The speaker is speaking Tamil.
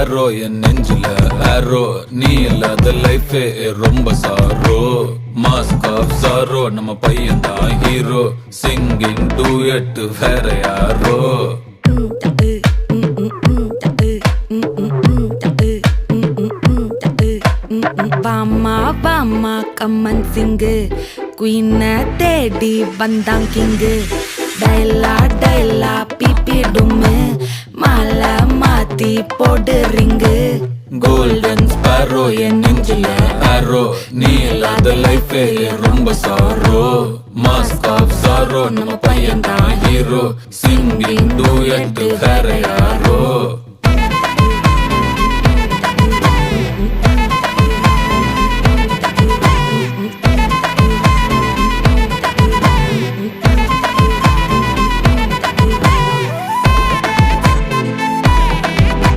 ஸ்பேரோ என் நெஞ்சில ஆரோ நீ இல்லாத லைஃபே ரொம்ப சாரோ மாஸ்க் ஆஃப் சாரோ நம்ம பையன் தான் ஹீரோ சிங்கிங் டூயட் வேற யாரோ வாமா வாமா கம்மன் சிங்கு குயின தேடி வந்தான் கிங்கு டைலா டைலா பிபி டும்மு மாலை மாத்தி போடு ரிங்கு கோல்டன் ஸ்பேரோ என் நெஞ்சில ஆரோ நீ இல்லாத லைஃபே ரொம்ப சாரோ மாஸ்க் ஆஃப் சாரோ நம்ம பையன் தான் ஹீரோ சிங்கிங் டூயட் வேற யாரோ